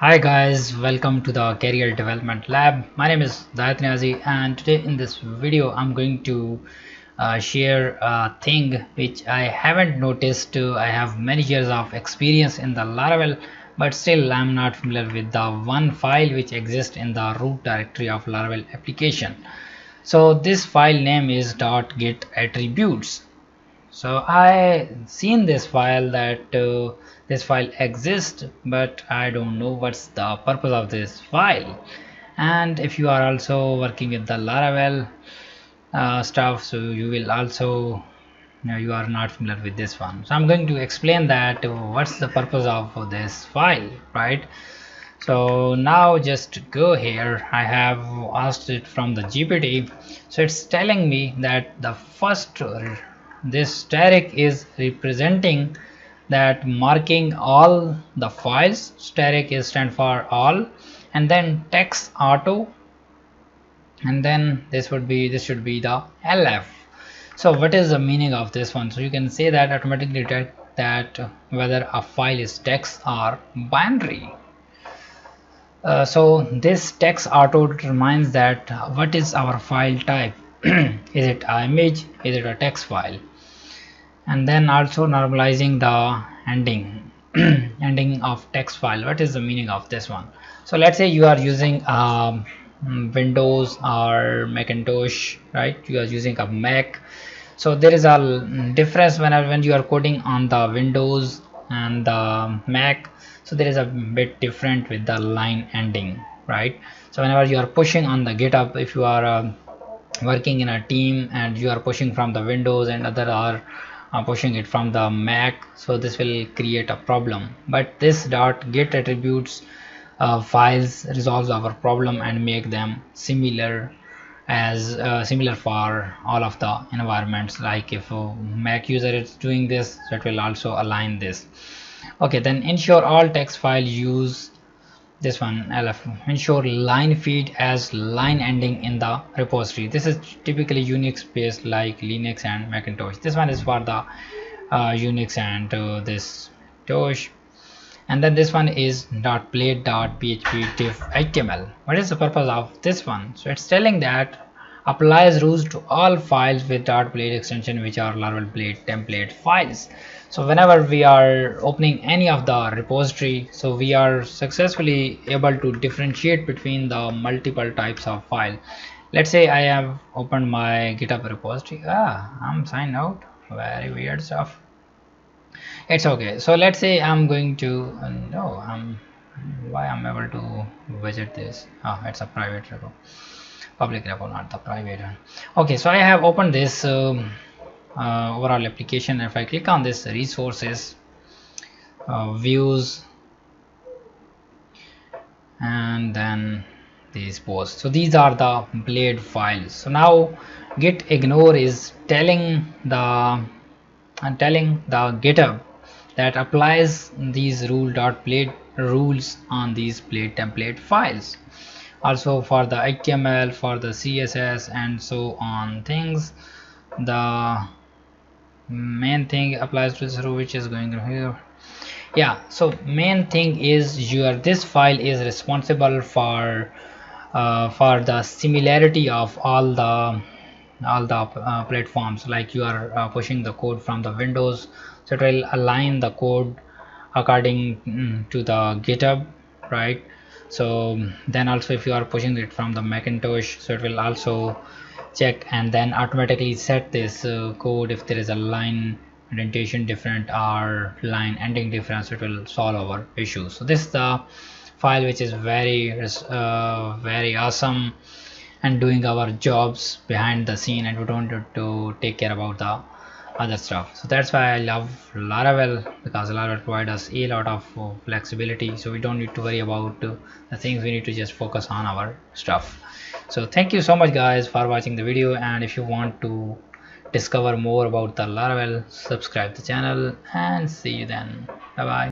Hi guys, welcome to the Career Development Lab. My name is Zayat Niazi, and today in this video I'm going to share a thing which I haven't noticed. I have many years of experience in the Laravel, but still I'm not familiar with the one file which exists in the root directory of Laravel application. So this file name is .get attributes. So I seen this file that this file exists, but I don't know what's the purpose of this file. And if you are also working with the Laravel stuff, so you will also you are not familiar with this one. So I'm going to explain that what's the purpose of this file, right? So now just go here. I have asked it from the GPT, so it's telling me that the first this static is representing that marking all the files. Static is stand for all, and then text auto, and then this should be the LF. So what is the meaning of this one? So you can say that automatically detect that whether a file is text or binary. So this text auto determines that what is our file type. Is it an image, is it a text file? And then also normalizing the ending ending of text file. What is the meaning of this one? So let's say you are using Windows or Macintosh, right? You are using a Mac. So there is a difference when you are coding on the Windows and the Mac. So there is a bit different with the line ending, right? So whenever you are pushing on the GitHub, if you are working in a team and you are pushing from the Windows and other are pushing it from the Mac, so this will create a problem. But this .get attributes files resolves our problem and make them similar similar for all of the environments. Like if a Mac user is doing this, so it will also align this. Okay, then ensure all text file use this one LF. Ensure line feed as line ending in the repository. This is typically Unix based like Linux and Macintosh. This one is for the Unix and this Tosh. And then this one is .plate.php diff html. What is the purpose of this one? So it's telling that applies rules to all files with .plate extension, which are Laravel plate template files. So whenever we are opening any of the repository, so we are successfully able to differentiate between the multiple types of file. Let's say I have opened my GitHub repository. I'm signed out. Very weird stuff. It's okay. So let's say I'm going to no, why I'm able to visit this. It's a private repo, public repo, not the private one. Okay, so I have opened this overall application. If I click on this resources, views, and then these posts, so these are the blade files. So now git ignore is telling the GitHub that applies these rule.plate rules on these plate template files. Also for the HTML, for the CSS, and so on things, the main thing applies to this rule, which is going here. Yeah, so main thing is this file is responsible for the similarity of all the platforms. Like you are pushing the code from the Windows, so it will align the code according to the GitHub, right? So then also if you are pushing it from the Macintosh, so it will also check and then automatically set this code. If there is a line indentation different or line ending different, so it will solve our issues. So this is the file which is very awesome and doing our jobs behind the scene, and we don't need to take care about the other stuff. So that's why I love Laravel, because Laravel provides us a lot of flexibility, so we don't need to worry about the things. We need to just focus on our stuff. So thank you so much guys for watching the video, and if you want to discover more about the Laravel, subscribe the channel, and see you then. Bye bye.